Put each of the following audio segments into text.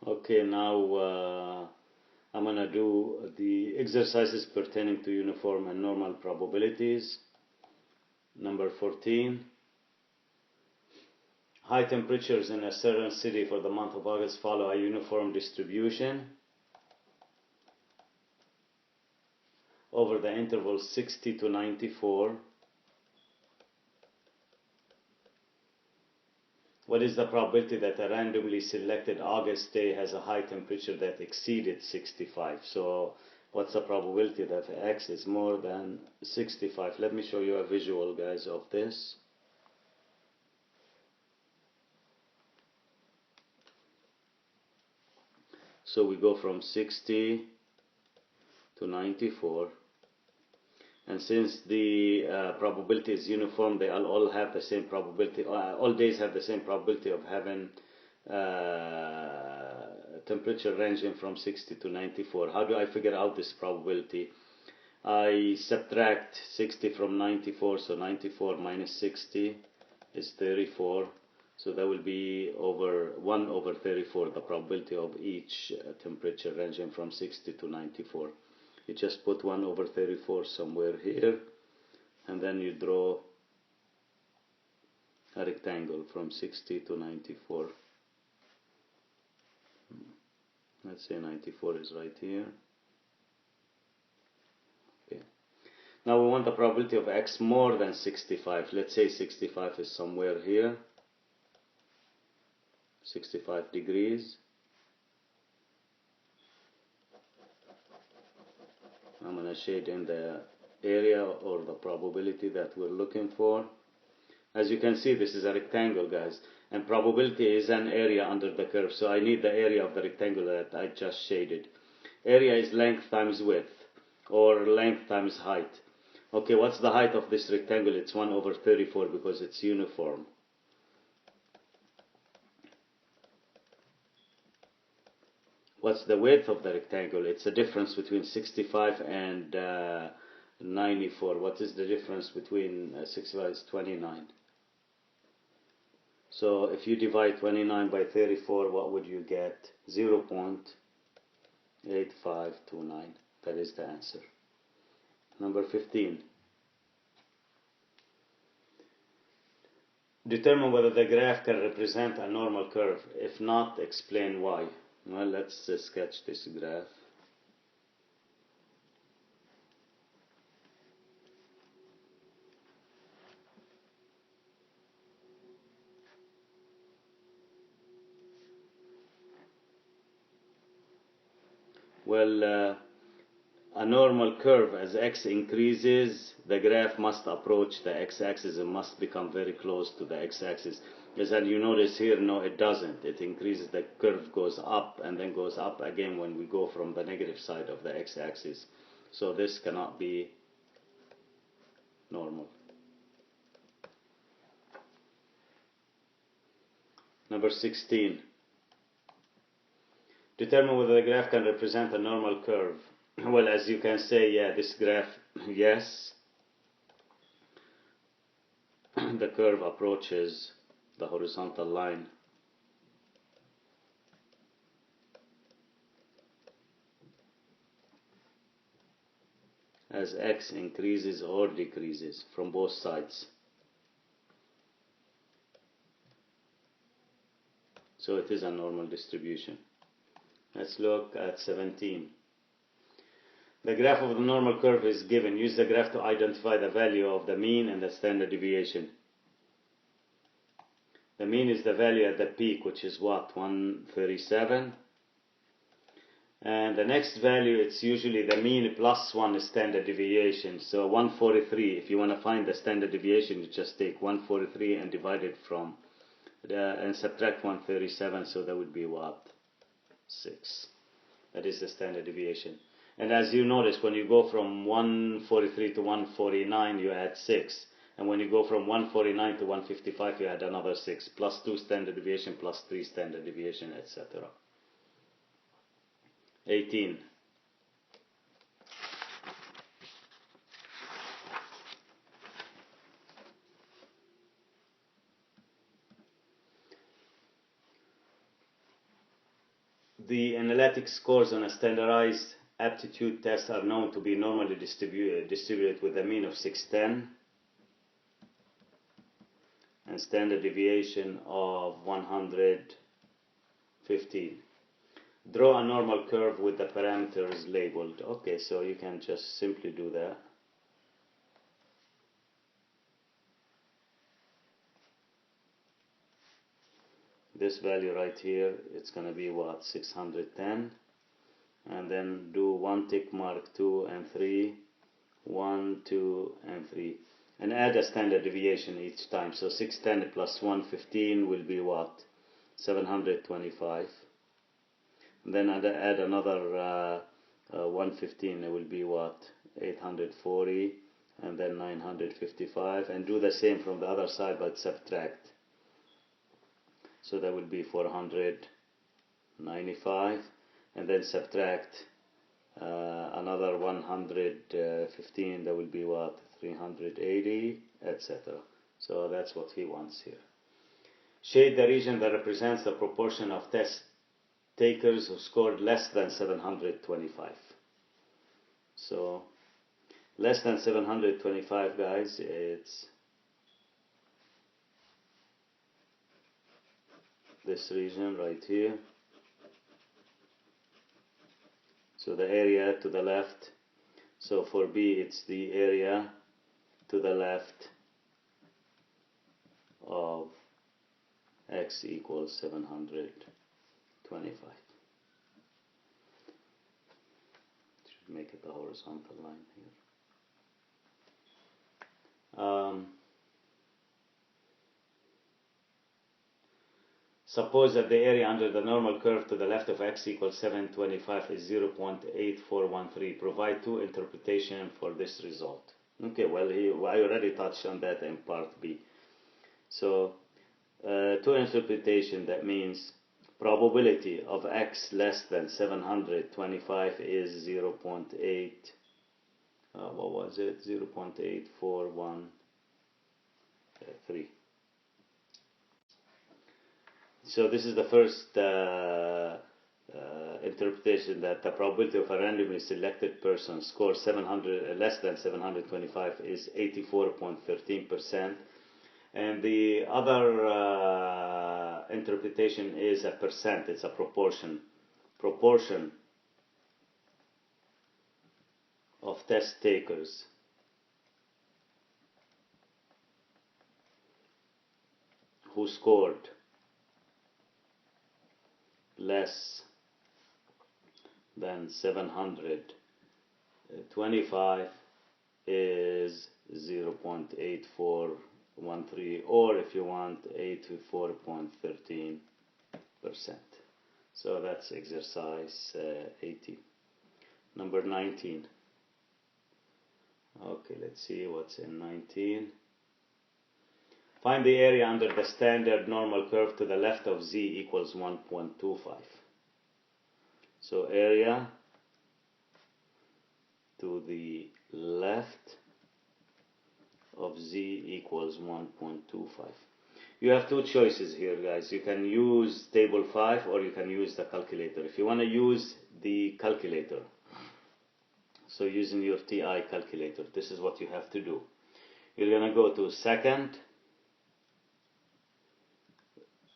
Okay, now I'm gonna do the exercises pertaining to uniform and normal probabilities. Number 14. High temperatures in a certain city for the month of August follow a uniform distribution over the interval 60 to 94. What is the probability that a randomly selected August day has a high temperature that exceeded 65? So what's the probability that X is more than 65? Let me show you a visual, guys, of this. So we go from 60 to 94. And since the probability is uniform, they all have the same probability. All days have the same probability of having temperature ranging from 60 to 94. How do I figure out this probability? I subtract 60 from 94, so 94 minus 60 is 34. So that will be 1 over 34, the probability of each temperature ranging from 60 to 94. You just put 1 over 34 somewhere here, and then you draw a rectangle from 60 to 94. Let's say 94 is right here. Okay. Now we want the probability of X more than 65. Let's say 65 is somewhere here. 65 degrees. I'm going to shade in the area or the probability that we're looking for. As you can see, this is a rectangle, guys, and probability is an area under the curve, so I need the area of the rectangle that I just shaded. Area is length times width, or length times height. Okay, what's the height of this rectangle? It's 1 over 34 because it's uniform. What's the width of the rectangle? It's the difference between 65 and 94. What is the difference between 65? It's 29. So if you divide 29 by 34, what would you get? 0.8529. That is the answer. Number 15. Determine whether the graph can represent a normal curve. If not, explain why. Well, let's sketch this graph. Well, a normal curve, as x increases, the graph must approach the x-axis and must become very close to the x-axis. As you notice here, no, it doesn't. It increases, the curve goes up and then goes up again when we go from the negative side of the x-axis. So this cannot be normal. Number 16. Determine whether the graph can represent a normal curve. Well, as you can say, yeah, this graph, yes, the curve approaches the horizontal line. As x increases or decreases from both sides. So it is a normal distribution. Let's look at 17. The graph of the normal curve is given. Use the graph to identify the value of the mean and the standard deviation. The mean is the value at the peak, which is what? 137. And the next value, it's usually the mean plus 1 standard deviation. So 143, if you want to find the standard deviation, you just take 143 and divide it from, and subtract 137, so that would be what? 6. That is the standard deviation. And as you notice, when you go from 143 to 149, you add 6. And when you go from 149 to 155, you add another 6, plus 2 standard deviation, plus 3 standard deviation, etc. 18. The analytic scores on a standardized aptitude test are known to be normally distributed with a mean of 610 and standard deviation of 115. Draw a normal curve with the parameters labeled. Okay, so you can just simply do that. This value right here, it's going to be what? 610. And then do 1 tick mark, 2 and 3, 1, 2 and 3. And add a standard deviation each time. So 610 plus 115 will be what? 725. And then add another 115, it will be what? 840. And then 955. And do the same from the other side, but subtract. So that will be 495. And then subtract another 115, that will be what? 380, etc. So that's what he wants here. Shade the region that represents the proportion of test takers who scored less than 725. So less than 725, guys, it's this region right here. So the area to the left. So for B, it's the area to the left of x equals 725. Should make it a horizontal line here. Suppose that the area under the normal curve to the left of x equals 725 is 0.8413. Provide two interpretations for this result. Okay, well, I already touched on that in part B. So, two interpretation, that means probability of x less than 725 is 0.8, what was it? 0.8413. So this is the first interpretation, that the probability of a randomly selected person scores less than 725 is 84.13%. And the other interpretation is a percent, it's a proportion. Proportion of test takers who scored less than 725 is 0.8413, or if you want, 84.13%. So that's exercise 18. Number 19. Okay, let's see what's in 19. Find the area under the standard normal curve to the left of z equals 1.25. So area to the left of z equals 1.25. You have two choices here, guys. You can use table 5 or you can use the calculator. If you want to use the calculator, so using your TI calculator, this is what you have to do. You're going to go to second,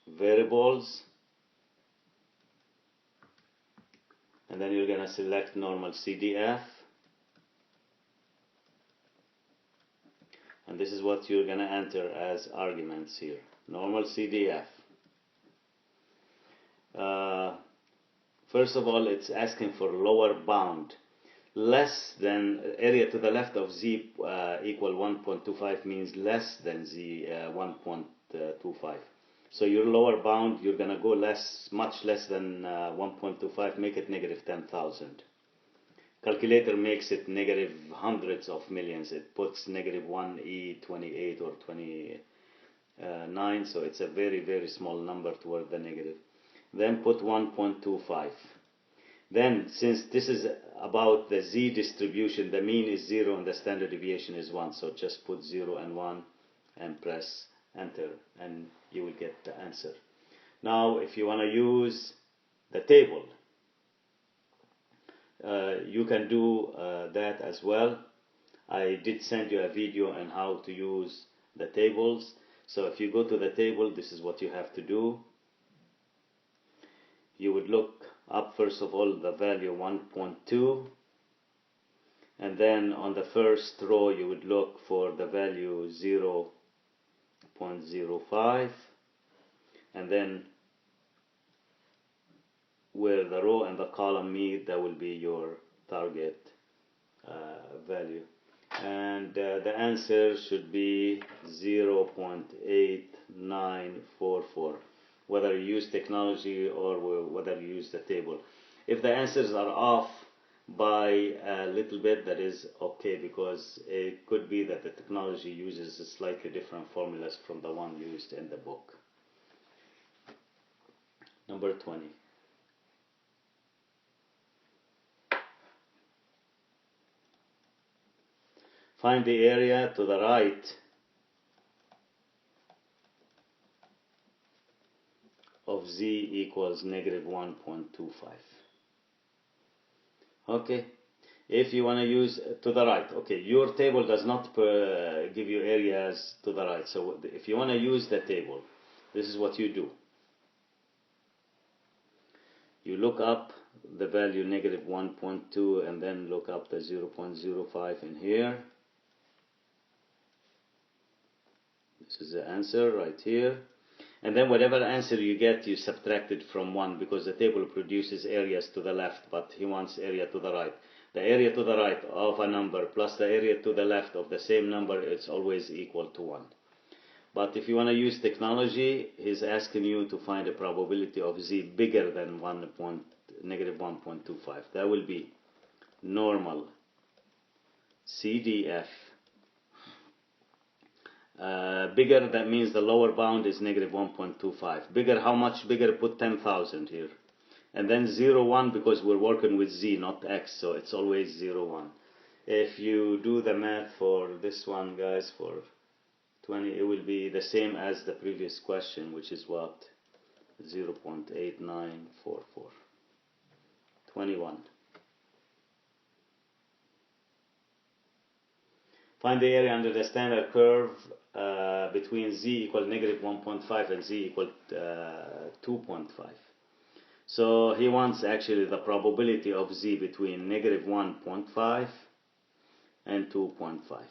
variables, and then you're going to select normal CDF, and this is what you're going to enter as arguments here, normal CDF. First of all, it's asking for lower bound. Less than, area to the left of z equal 1.25 means less than z 1.25. So your lower bound, you're going to go much less than 1.25, make it negative 10,000. Calculator makes it negative hundreds of millions. It puts negative 1e28 or 29, so it's a very, very small number toward the negative. Then put 1.25. Then, since this is about the z distribution, the mean is 0 and the standard deviation is 1. So just put 0 and 1 and press enter, and you will get the answer. Now, if you want to use the table. You can do that as well. I did send you a video on how to use the tables. So if you go to the table, this is what you have to do. You would look up first of all the value 1.2, and then on the first row you would look for the value 0.05, and then where the row and the column meet, that will be your target value, and the answer should be 0.8944, whether you use technology or whether you use the table. If the answers are off by a little bit, that is okay, because it could be that the technology uses slightly different formulas from the one used in the book. Number 20. Find the area to the right of z equals -1.25. Okay, if you want to use to the right, okay, your table does not give you areas to the right. So if you want to use the table, this is what you do. You look up the value -1.2 and then look up the 0.05 in here. This is the answer right here. And then whatever answer you get, you subtract it from 1, because the table produces areas to the left, but he wants area to the right. The area to the right of a number plus the area to the left of the same number, it's always equal to 1. But if you want to use technology, he's asking you to find a probability of z bigger than -1.25. That will be normal CDF. Bigger, that means the lower bound is -1.25. Bigger, how much bigger? Put 10,000 here. And then 0, 1, because we're working with z, not x, so it's always 0, 1. If you do the math for this one, guys, for 20, it will be the same as the previous question, which is what? 0.8944. 21. Find the area under the standard curve between z equal -1.5 and z equal 2.5. So he wants actually the probability of z between -1.5 and 2.5.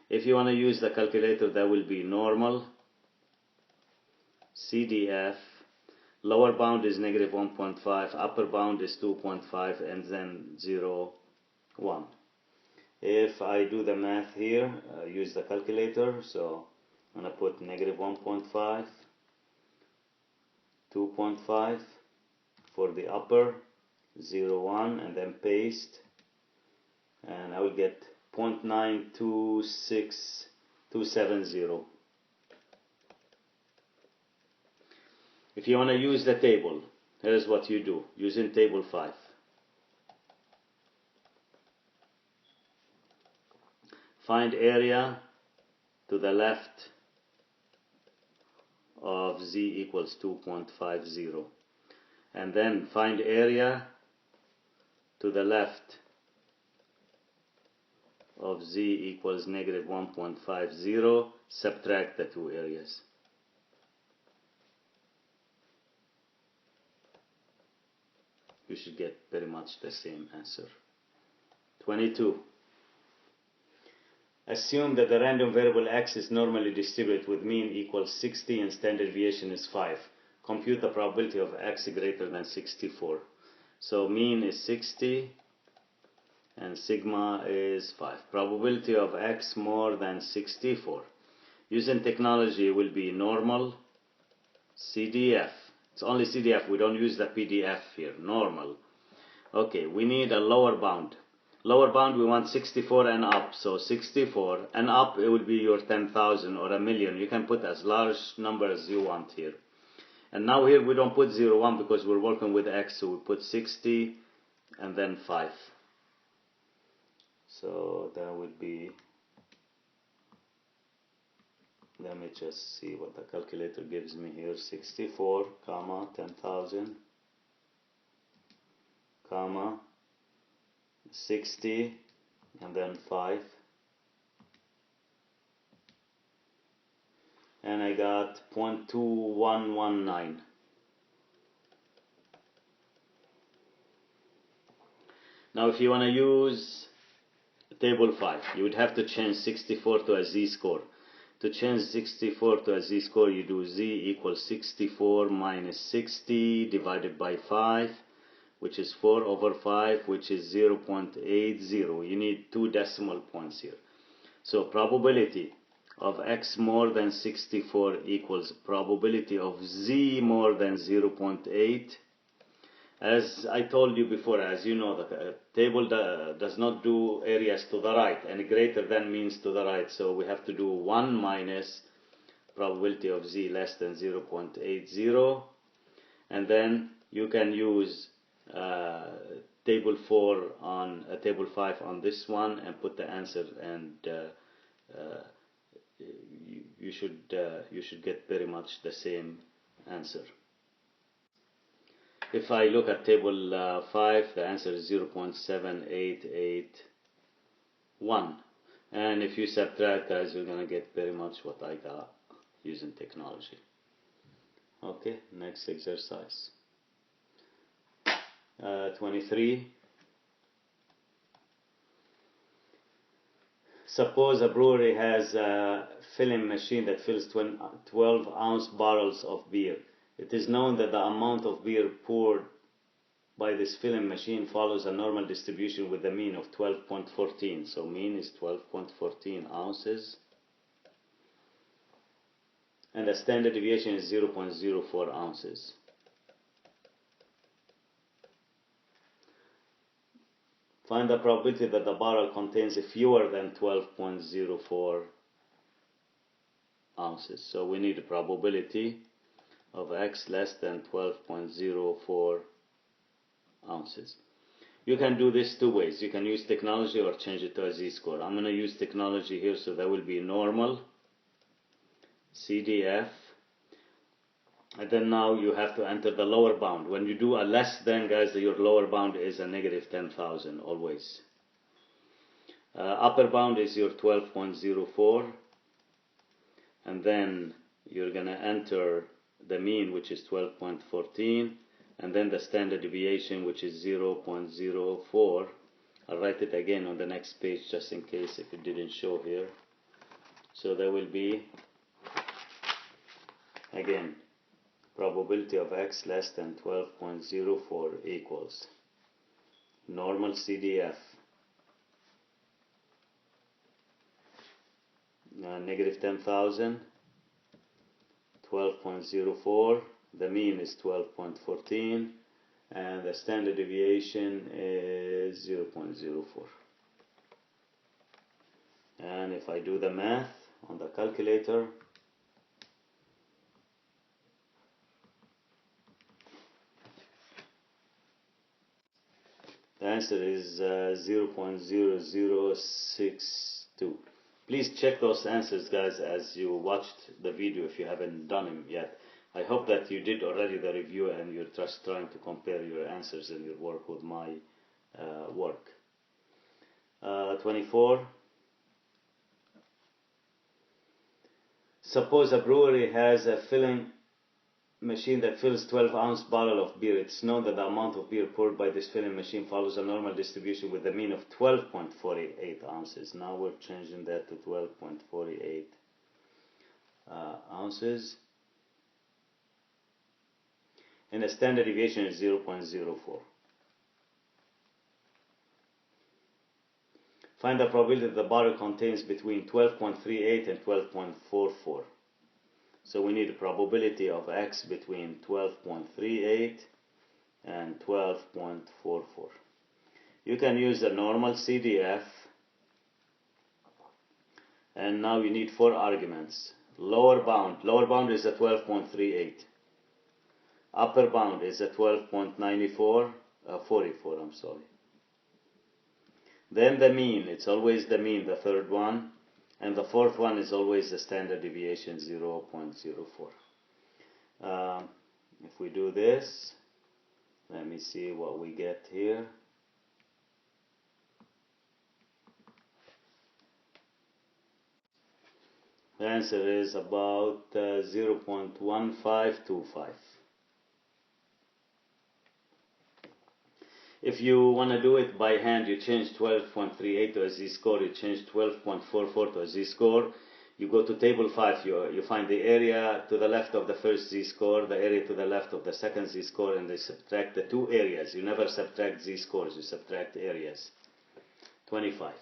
If you want to use the calculator, that will be normal CDF. Lower bound is -1.5, upper bound is 2.5, and then 0, 1. If I do the math here, use the calculator, so I'm going to put -1.5, 2.5 for the upper, 0, 1, and then paste, and I will get 0.926270. If you want to use the table, here's what you do, using table 5. Find area to the left of z equals 2.50, and then find area to the left of z equals -1.50, subtract the two areas. You should get pretty much the same answer. 22. Assume that the random variable x is normally distributed with mean equals 60 and standard deviation is 5. Compute the probability of x greater than 64. So mean is 60 and sigma is 5. Probability of x more than 64. Using technology will be normal CDF. It's only CDF, we don't use the PDF here. Normal. Okay, we need a lower bound. Lower bound, we want 64 and up. So 64 and up, it will be your 10,000 or a million. You can put as large number as you want here. And now here we don't put 0, 1 because we're working with x, so we put 60 and then 5. So that would be, let me just see what the calculator gives me here. 64, comma, 10,000. comma 60 and then 5, and I got 0.2119. Now if you want to use table 5, you would have to change 64 to a z-score. To change 64 to a z-score, you do z equals 64 minus 60 divided by 5, which is 4 over 5, which is 0.80. You need 2 decimal points here. So probability of x more than 64 equals probability of z more than 0.8. As I told you before, as you know, the table does not do areas to the right, and greater than means to the right. So we have to do 1 minus probability of z less than 0.80. And then you can use table 4 on table 5 on this one and put the answer, and you should get very much the same answer. If I look at table 5, the answer is 0.7881. And if you subtract, guys, you're going to get very much what I got using technology. Okay, next exercise. 23. Suppose a brewery has a filling machine that fills 12-ounce barrels of beer. It is known that the amount of beer poured by this filling machine follows a normal distribution with a mean of 12.14. So mean is 12.14 ounces. And the standard deviation is 0.04 ounces. Find the probability that the barrel contains fewer than 12.04 ounces. So we need a probability of x less than 12.04 ounces. You can do this 2 ways. You can use technology or change it to a z-score. I'm going to use technology here, so that will be normal, CDF, and then now you have to enter the lower bound. When you do a less than, guys, your lower bound is a negative 10,000 always. Upper bound is your 12.04, and then you're going to enter the mean, which is 12.14, and then the standard deviation, which is 0.04. I'll write it again on the next page just in case if it didn't show here. So there will be, again, probability of x less than 12.04 equals normal CDF, negative 10,000, 12.04, the mean is 12.14, and the standard deviation is 0.04. And if I do the math on the calculator, the answer is 0.0062. Please check those answers, guys, as you watched the video if you haven't done them yet. I hope that you did already the review and you're just trying to compare your answers and your work with my work. 24. Suppose a brewery has a filling machine that fills 12-ounce barrel of beer. It's known that the amount of beer poured by this filling machine follows a normal distribution with a mean of 12.48 ounces. Now we're changing that to 12.48 ounces. And the standard deviation is 0.04. Find the probability that the barrel contains between 12.38 and 12.44. So we need a probability of x between 12.38 and 12.44. You can use the normal CDF, and now you need 4 arguments. Lower bound is at 12.38. Upper bound is at 12.44, I'm sorry. Then the mean, it's always the mean, the third one. And the fourth one is always the standard deviation, 0.04. If we do this, Let me see what we get here. The answer is about 0.1525. If you want to do it by hand, you change 12.38 to a z-score, you change 12.44 to a z-score. You go to table 5, you find the area to the left of the first z-score, the area to the left of the second z-score, and they subtract the two areas. You never subtract z-scores, you subtract areas. 25.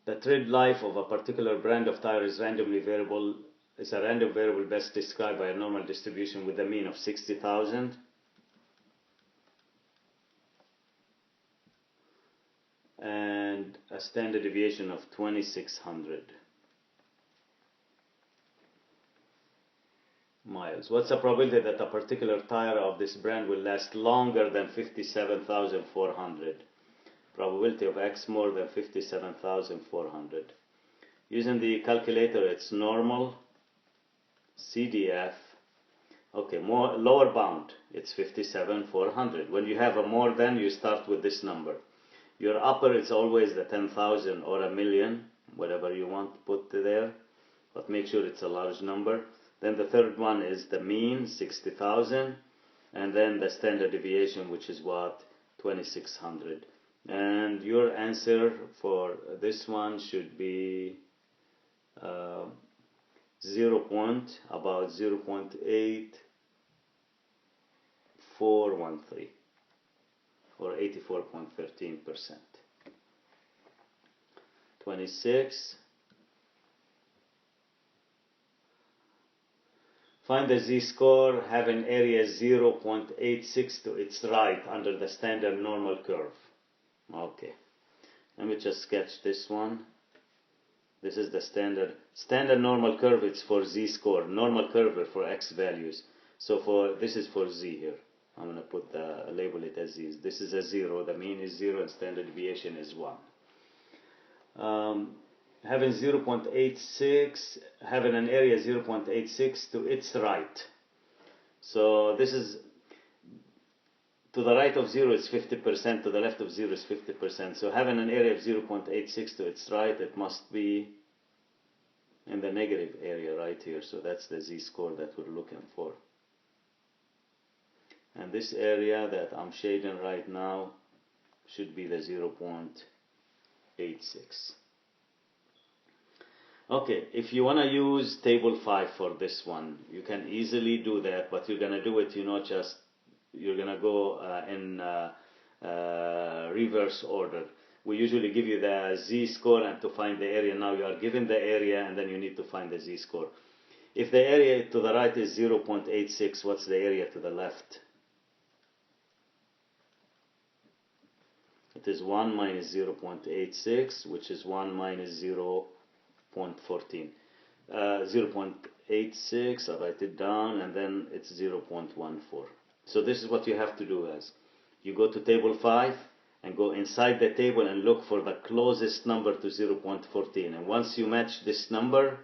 The tread life of a particular brand of tire is a random variable best described by a normal distribution with a mean of 60,000 and a standard deviation of 2600 miles. What's the probability that a particular tire of this brand will last longer than 57,400? Probability of X more than 57,400. Using the calculator, it's normal, CDF. Okay, lower bound, it's 57,400. When you have a more than, you start with this number. Your upper is always the 10,000 or a million, whatever you want to put there, but make sure it's a large number. Then the third one is the mean, 60,000, and then the standard deviation, which is what? 2600. And your answer for this one should be about 0.8413 or 84.13%. 26. Find the z-score having area 0.86 to its right under the standard normal curve. Okay, let me just sketch this one. This is the standard normal curve. It's for z-score. Normal curve for x values. So this is for z here. I'm gonna label it as z. This is a 0. The mean is 0, and standard deviation is 1. Having 0.86, having an area 0.86 to its right. So this is to the right of 0 is 50%, to the left of 0 is 50%. So having an area of 0.86 to its right, it must be in the negative area right here. So that's the z-score that we're looking for. And this area that I'm shading right now should be the 0.86. Okay, if you want to use table 5 for this one, you can easily do that, but you're going to do it, you're going to go in reverse order. We usually give you the z-score, and to find the area, now you are given the area, and then you need to find the z-score. If the area to the right is 0.86, what's the area to the left? It is 1 minus 0.86, which is 1 minus 0.14. 0.86, I write it down, and then it's 0.14. So this is what you have to do, guys. You go to table 5 and go inside the table and look for the closest number to 0.14. And once you match this number,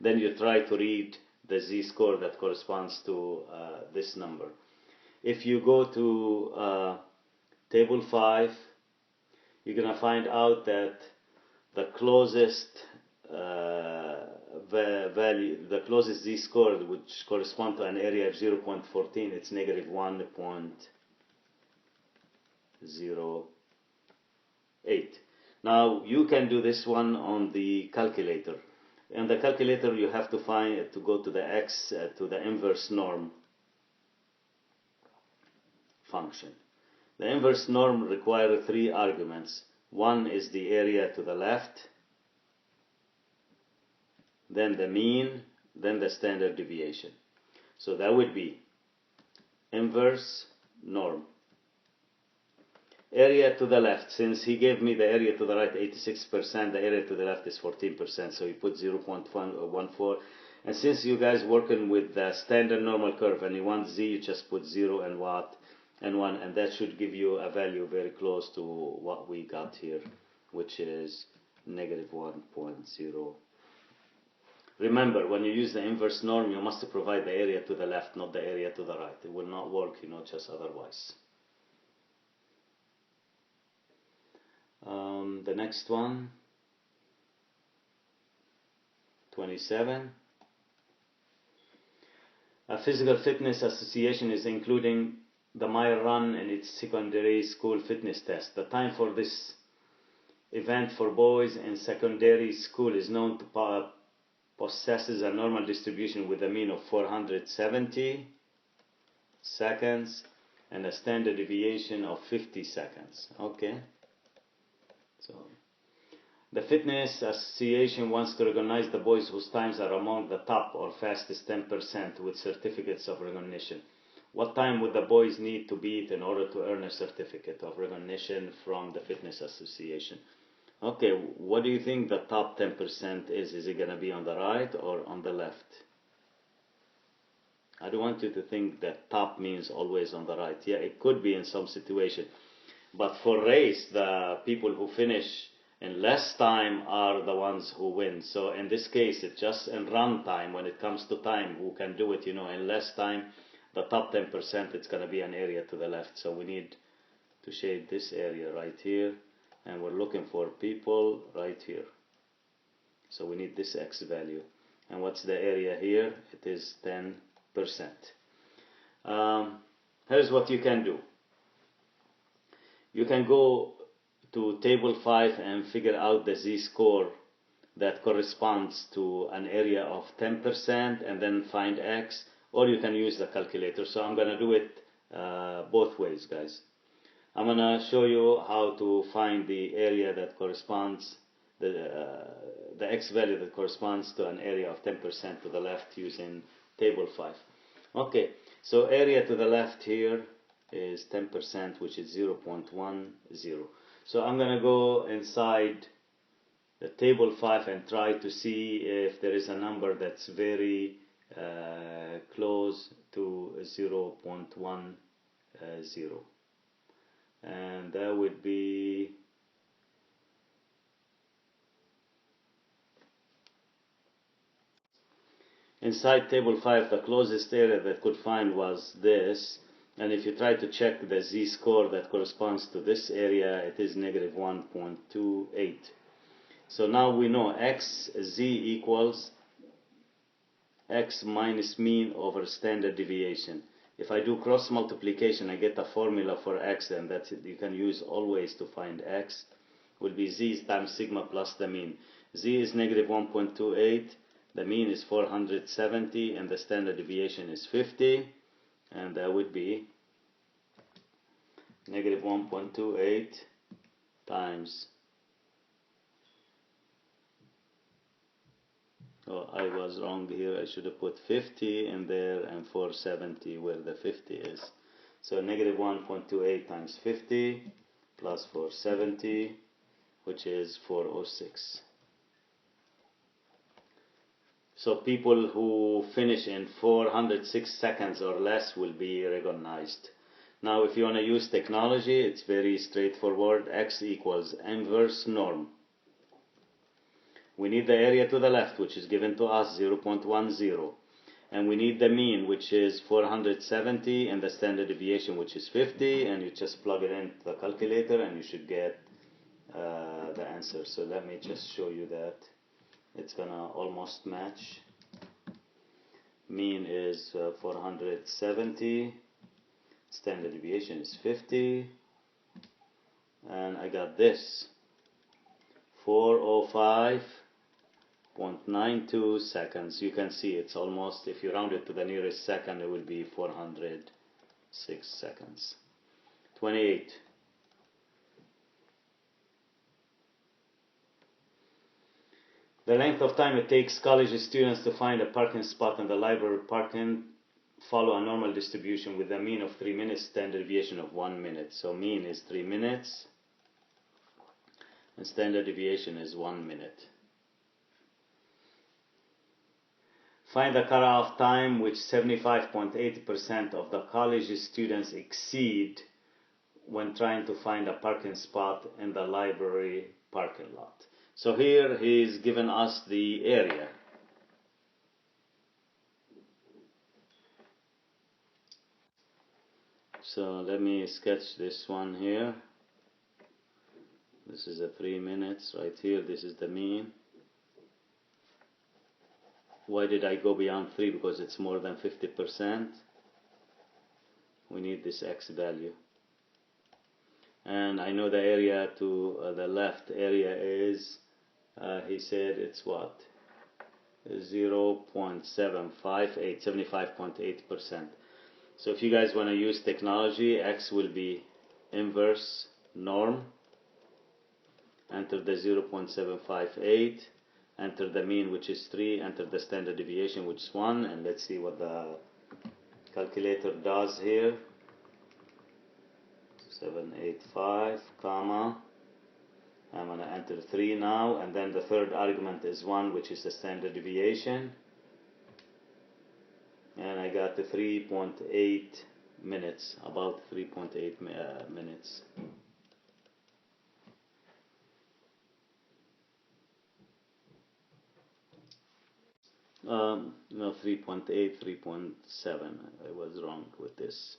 then you try to read the z-score that corresponds to this number. If you go to table 5, you're going to find out that the closest value, the closest z-score, which corresponds to an area of 0.14, it's negative 1.08. Now you can do this one on the calculator. In the calculator, you have to go to the x to the inverse norm function. The inverse norm requires 3 arguments. One is the area to the left, then the mean, then the standard deviation. So that would be inverse norm. Area to the left, since he gave me the area to the right 86%, the area to the left is 14%, so you put 0.14. And since you guys working with the standard normal curve and you want z, you just put 0 and 1, and that should give you a value very close to what we got here, which is negative 1.08. Remember, when you use the inverse norm, you must provide the area to the left, not the area to the right. It will not work, just otherwise. The next one, 27. A physical fitness association is including the mile run in its secondary school fitness test. The time for this event for boys in secondary school is known to possesses a normal distribution with a mean of 470 seconds and a standard deviation of 50 seconds. Okay. So the fitness association wants to recognize the boys whose times are among the top or fastest 10% with certificates of recognition. What time would the boys need to beat in order to earn a certificate of recognition from the fitness association? Okay, what do you think the top 10% is? Is it going to be on the right or on the left? I don't want you to think that top means always on the right. Yeah, it could be in some situation. But for race, the people who finish in less time are the ones who win. So in this case, it's just in run time. When it comes to time, who can do it, in less time, the top 10%, it's going to be an area to the left. So we need to shade this area right here. And we're looking for people right here. So we need this X value. And what's the area here? It is 10%. Here's what you can do. You can go to table 5 and figure out the z-score that corresponds to an area of 10% and then find X, or you can use the calculator. So I'm going to do it both ways, guys. I'm going to show you how to find the area that corresponds, the X value that corresponds to an area of 10% to the left using table 5. Okay, so area to the left here is 10%, which is 0.10. So I'm going to go inside the table 5 and try to see if there is a number that's very close to 0.10. And that would be inside table 5. The closest area that could find was this, and if you try to check the z-score that corresponds to this area, it is negative 1.28. So now we know xz equals x minus mean over standard deviation. If I do cross multiplication, I get a formula for x, and that's it. You can use always to find x. Will be z times sigma plus the mean. Z is negative 1.28, the mean is 470, and the standard deviation is 50, and that would be negative 1.28 times, oh, I was wrong here, I should have put 50 in there and 470 where the 50 is. So negative 1.28 times 50 plus 470, which is 406. So people who finish in 406 seconds or less will be recognized. Now if you want to use technology, it's very straightforward. X equals inverse norm. We need the area to the left, which is given to us 0.10. And we need the mean, which is 470, and the standard deviation, which is 50. And you just plug it into the calculator and you should get the answer. So let me just show you that. It's gonna almost match. Mean is 470. Standard deviation is 50. And I got this. 405.92 seconds. You can see it's almost, if you round it to the nearest second, it will be 406 seconds. 28. The length of time it takes college students to find a parking spot in the library parking follow a normal distribution with a mean of 3 minutes, standard deviation of 1 minute. So mean is 3 minutes and standard deviation is 1 minute. Find the cutoff time which 75.80% of the college students exceed when trying to find a parking spot in the library parking lot. So here he's given us the area. So let me sketch this one here. This is a 3 minutes right here. This is the mean. Why did I go beyond 3? Because it's more than 50%. We need this x value. And I know the area to the left area is, he said it's what? 0.758, 75.8%. So if you guys want to use technology, x will be inverse norm. Enter the 0.758, enter the mean, which is 3, enter the standard deviation, which is 1, and let's see what the calculator does here. 785, comma, I'm going to enter 3 now, and then the third argument is 1, which is the standard deviation, and I got the 3.8 minutes, about 3.8 minutes. No, 3.8, 3.7. I was wrong with this.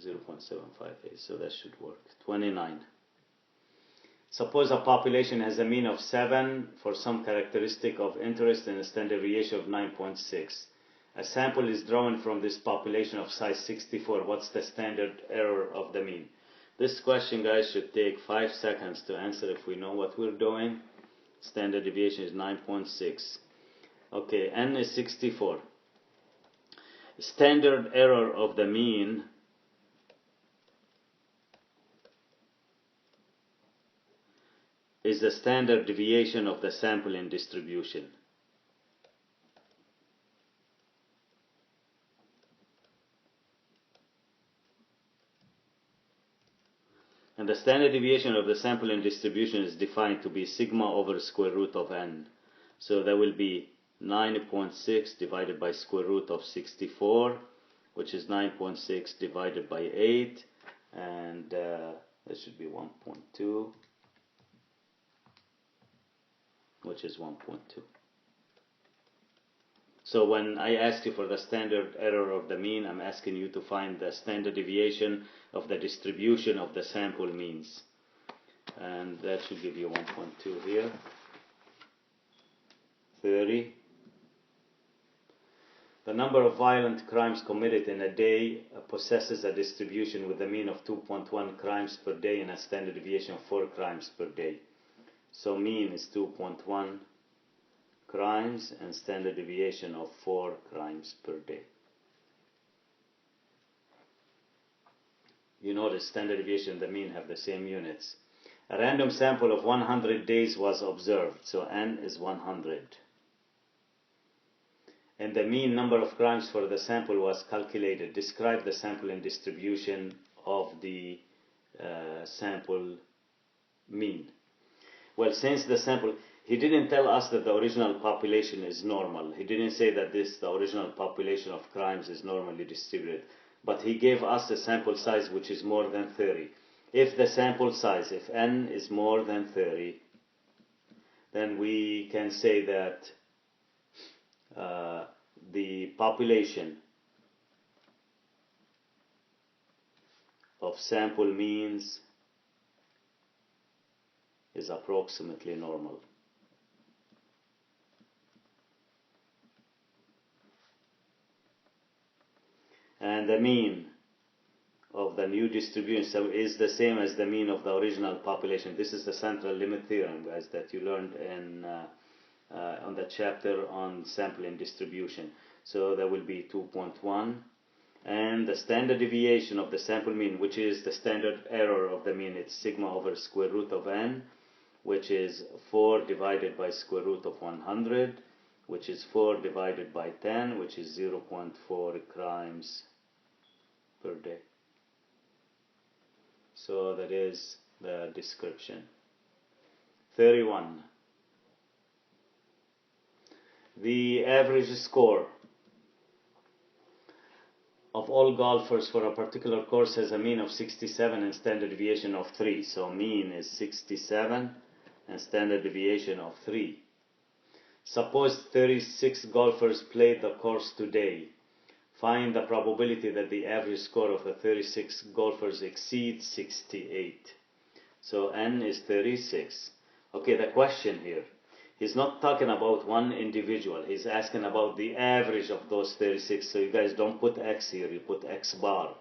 0.758, so that should work. 29. Suppose a population has a mean of 7 for some characteristic of interest and a standard deviation of 9.6. A sample is drawn from this population of size 64. What's the standard error of the mean? This question, guys, should take 5 seconds to answer if we know what we're doing. Standard deviation is 9.6. Okay, n is 64. Standard error of the mean is the standard deviation of the sampling distribution. And the standard deviation of the sampling distribution is defined to be sigma over square root of n. So that will be 9.6 divided by square root of 64, which is 9.6 divided by 8, and that should be 1.2, which is 1.2. So when I ask you for the standard error of the mean, I'm asking you to find the standard deviation of the distribution of the sample means. And that should give you 1.2 here. 30. The number of violent crimes committed in a day possesses a distribution with a mean of 2.1 crimes per day and a standard deviation of 4 crimes per day. So mean is 2.1 crimes and standard deviation of 4 crimes per day. You notice standard deviation and the mean have the same units. A random sample of 100 days was observed, so n is 100. And the mean number of crimes for the sample was calculated. Describe the sampling distribution of the sample mean. Well, since the sample, he didn't tell us that the original population is normal. He didn't say that the original population of crimes is normally distributed. But he gave us a sample size which is more than 30. If the sample size, if n is more than 30, then we can say that the population of sample means is approximately normal. And the mean of the new distribution is the same as the mean of the original population. This is the central limit theorem, guys, that you learned in on the chapter on sampling distribution. So that will be 2.1. And the standard deviation of the sample mean, which is the standard error of the mean, it's sigma over square root of n, which is 4 divided by square root of 100, which is 4 divided by 10, which is 0.4 crimes per day. So that is the description. 31. The average score of all golfers for a particular course has a mean of 67 and standard deviation of 3. So mean is 67 and standard deviation of 3. Suppose 36 golfers played the course today. Find the probability that the average score of the 36 golfers exceeds 68. So n is 36. Okay, the question here, he's not talking about one individual. He's asking about the average of those 36. So you guys don't put x here. You put x bar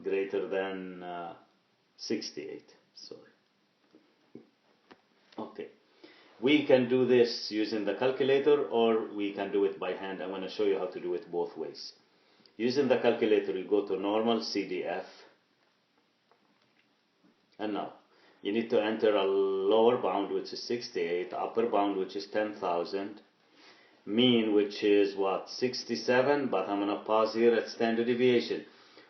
greater than 68. Sorry. Okay. We can do this using the calculator, or we can do it by hand. I'm going to show you how to do it both ways. Using the calculator, you go to normal CDF. And now, you need to enter a lower bound, which is 68, upper bound, which is 10,000, mean, which is what, 67, but I'm going to pause here at standard deviation.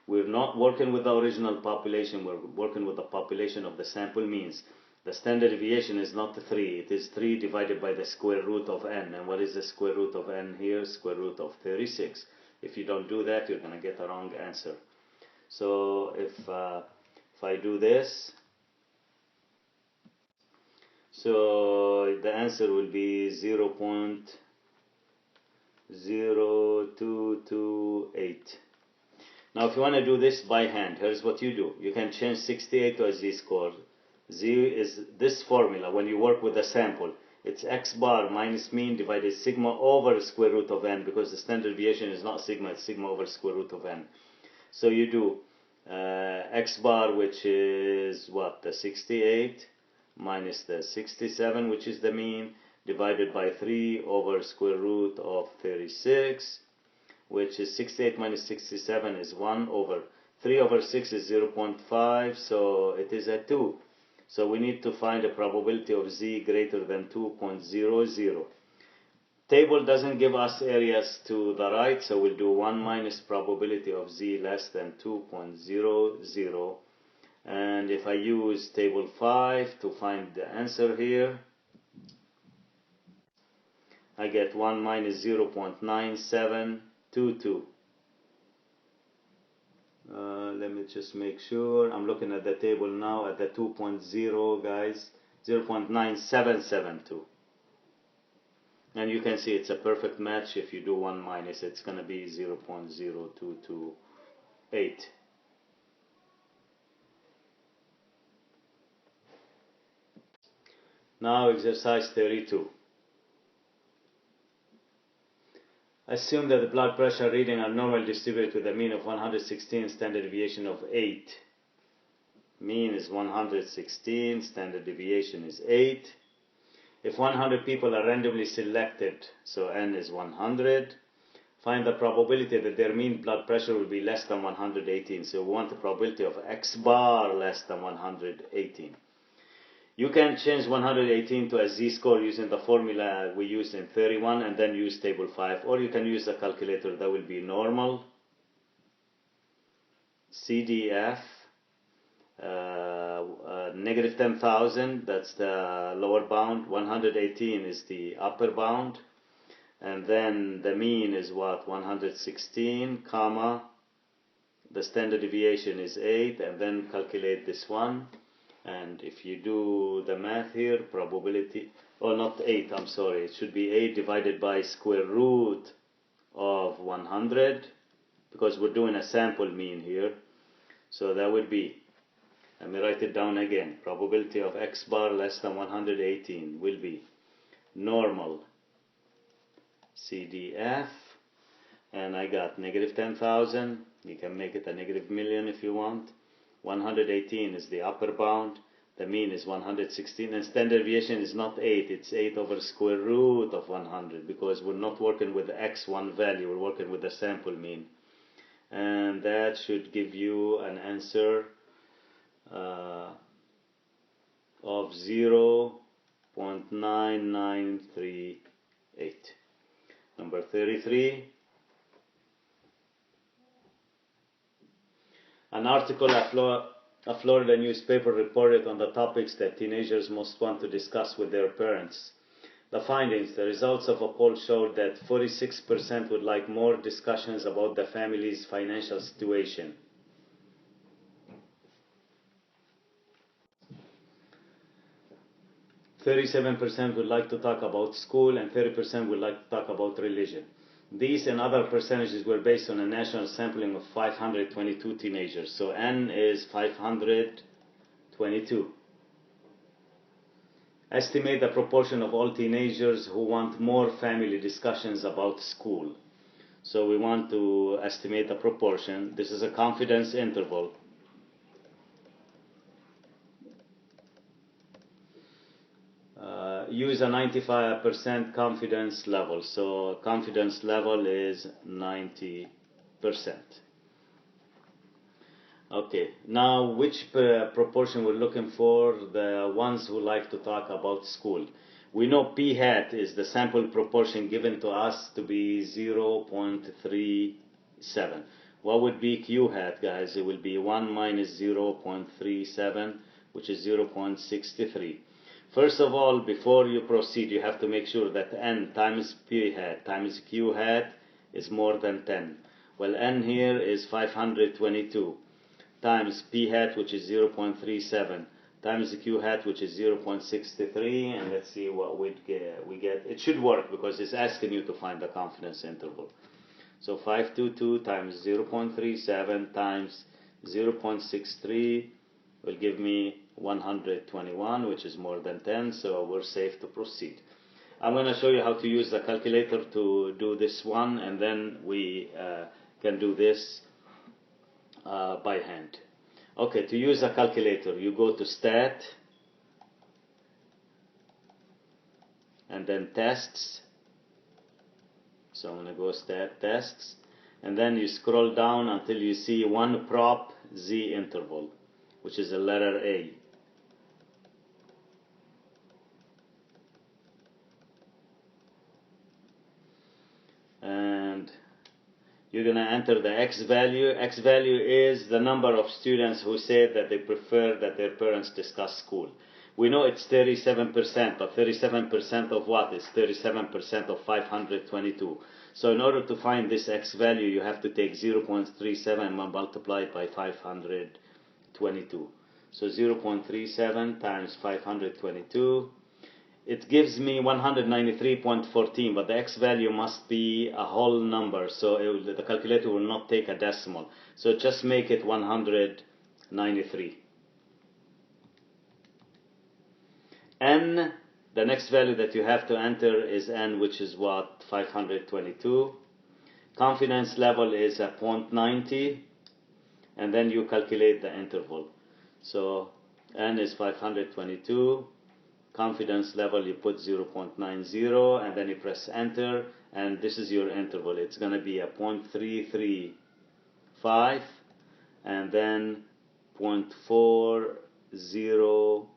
We're not working with the original population, we're working with the population of the sample means. The standard deviation is not 3, it is 3 divided by the square root of n. And what is the square root of n here? Square root of 36. If you don't do that, you're going to get a wrong answer. So if I do this, so the answer will be 0.0228. Now if you want to do this by hand, here's what you do. You can change 68 to a z-score. Z is this formula. When you work with a sample, it's x bar minus mean divided sigma over square root of n, because the standard deviation is not sigma, it's sigma over square root of n. So you do x bar, which is what, the 68, minus the 67, which is the mean, divided by 3 over square root of 36, which is 68 minus 67 is 1 over 3 over 6 is 0.5, so it is a 2. So we need to find a probability of z greater than 2.00. Table doesn't give us areas to the right, so we'll do 1 minus probability of z less than 2.00. And if I use table 5 to find the answer here, I get 1 minus 0.9722. Let me just make sure. I'm looking at the table now at the 2.0, guys. 0.9772. And you can see it's a perfect match. If you do 1 minus, it's going to be 0.0228. Now exercise 32. Assume that the blood pressure reading are normally distributed with a mean of 116, standard deviation of 8. Mean is 116, standard deviation is 8. If 100 people are randomly selected, so n is 100, find the probability that their mean blood pressure will be less than 118. So we want the probability of x bar less than 118. You can change 118 to a z-score using the formula we used in 31 and then use table 5. Or you can use the calculator. That will be normal CDF negative 10,000, that's the lower bound, 118 is the upper bound, and then the mean is what, 116, comma, the standard deviation is 8, and then calculate this one. And if you do the math here, probability, oh not 8, I'm sorry, it should be 8 divided by square root of 100, because we're doing a sample mean here. So that would be, let me write it down again, probability of x bar less than 118 will be normal CDF, and I got negative 10,000, you can make it a negative million if you want. 118 is the upper bound, the mean is 116, and standard deviation is not 8, it's 8 over square root of 100, because we're not working with the x1 value, we're working with the sample mean. And that should give you an answer of 0.9938. Number 33. An article a Florida newspaper reported on the topics that teenagers most want to discuss with their parents. The findings, the results of a poll showed that 46% would like more discussions about the family's financial situation. %, would like to talk about school, and 30% would like to talk about religion. These and other percentages were based on a national sampling of 522 teenagers. So N is 522. Estimate the proportion of all teenagers who want more family discussions about school. So we want to estimate the proportion. This is a confidence interval. Use a 95% confidence level. So confidence level is 90%. Okay, now which proportion we're looking for? The ones who like to talk about school. We know P hat is the sample proportion given to us to be 0.37. What would be Q hat, guys? It will be 1 minus 0.37, which is 0.63. First of all, before you proceed, you have to make sure that N times P hat times Q hat is more than 10. Well, N here is 522 times P hat, which is 0.37, times Q hat, which is 0.63, and let's see what we get. It should work because it's asking you to find the confidence interval. So 522 times 0.37 times 0.63 will give me 121, which is more than 10, so we're safe to proceed. I'm going to show you how to use the calculator to do this one, and then we can do this by hand. Okay, to use a calculator, you go to Stat, and then Tests. So I'm going to go Stat, Tests, and then you scroll down until you see one prop Z interval, which is the letter A. And you're going to enter the X value. X value is the number of students who said that they prefer that their parents discuss school. We know it's 37%, but 37% of what is 37% of 522. So in order to find this X value, you have to take 0.37 and multiply it by 522. So 0.37 times 522. It gives me 193.14, but the X value must be a whole number, so the calculator will not take a decimal. So just make it 193. N, the next value that you have to enter is N, which is what? 522. Confidence level is at 0.90, and then you calculate the interval. So N is 522. Confidence level, you put 0.90, and then you press enter, and this is your interval. It's going to be a 0.335 and then 0.4045.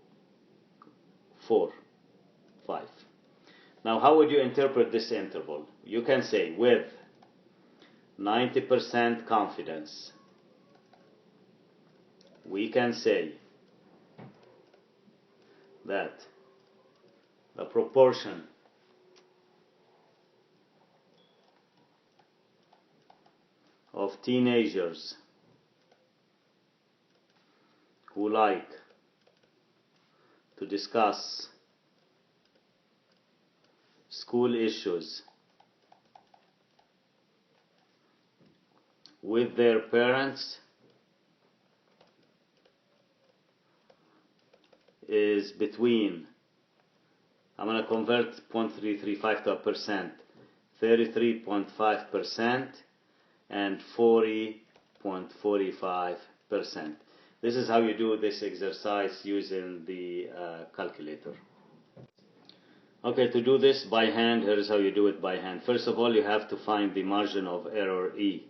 Now, how would you interpret this interval? You can say with 90% confidence, we can say that the proportion of teenagers who like to discuss school issues with their parents is between, I'm going to convert 0.335 to a percent, 33.5% and 40.45%. This is how you do this exercise using the calculator. Okay, to do this by hand, here's how you do it by hand. First of all, you have to find the margin of error E.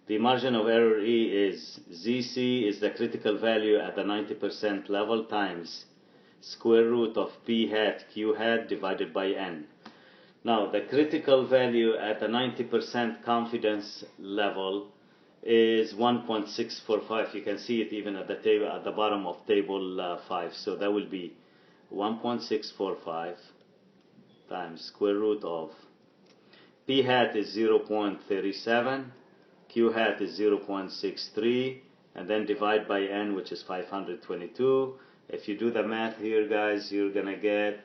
The margin of error E is ZC is the critical value at the 90% level times square root of P hat Q hat divided by N. Now, the critical value at the 90% confidence level is 1.645. You can see it even at the table at the bottom of table 5. So that will be 1.645 times square root of P hat is 0.37, Q hat is 0.63, and then divide by N, which is 522. If you do the math here, guys, you're gonna get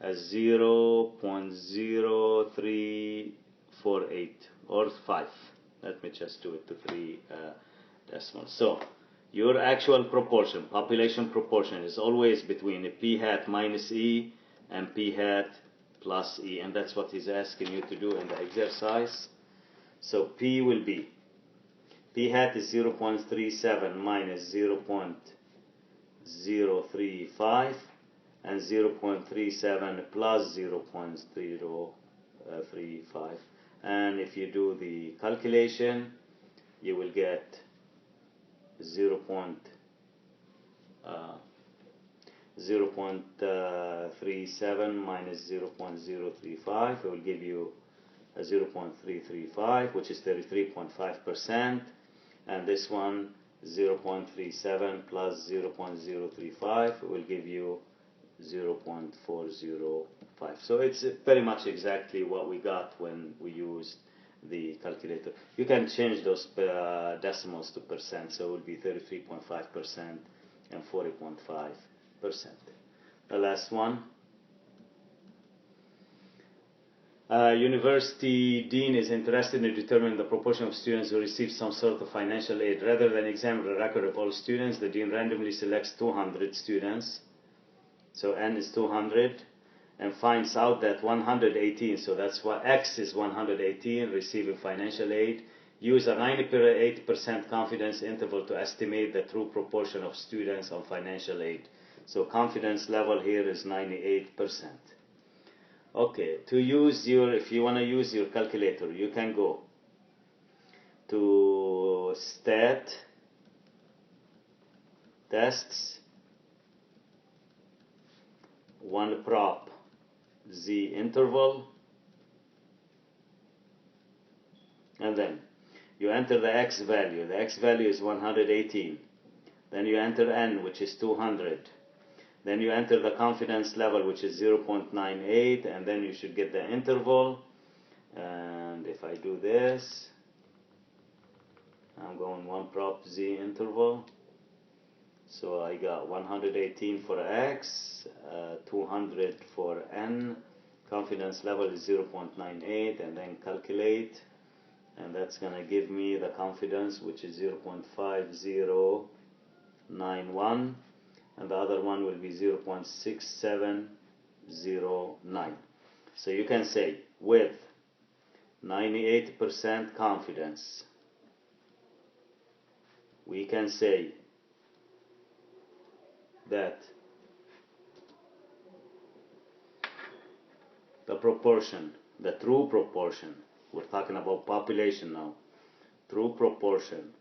a 0.0348. 0.45. Let me just do it to 3 decimals. So your actual proportion, population proportion, is always between p hat minus e and p hat plus e, and that's what he's asking you to do in the exercise. So p will be, p hat is 0.37 minus 0.035 and 0.37 plus 0.035, and if you do the calculation you will get 0.37 minus 0.035. It will give you a 0.335, which is 33.5%, and this one 0.37 plus 0.035 will give you 0.405. So it's very much exactly what we got when we used the calculator. You can change those decimals to percent, so it will be 33.5% and 40.5%. The last one. University dean is interested in determining the proportion of students who receive some sort of financial aid. Rather than examine the record of all students, the dean randomly selects 200 students, so n is 200, and finds out that 118, so that's why x is 118, receiving financial aid. Use a 98% confidence interval to estimate the true proportion of students on financial aid. So confidence level here is 98%. Okay, to use if you want to use your calculator, you can go to stat, tests, one prop z interval, and then you enter the x value. The x value is 118. Then you enter n, which is 200. Then you enter the confidence level, which is 0.98, and then you should get the interval. And if I do this, I'm going one prop z interval. So I got 118 for x, 200 for n, confidence level is 0.98, and then calculate, and that's going to give me the confidence, which is 0.5091, and the other one will be 0.6709. So you can say with 98% confidence, we can say that the proportion, the true proportion, we're talking about population now, true proportion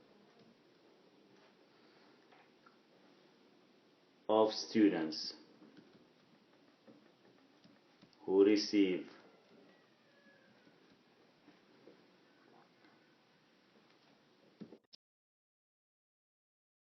of students who receive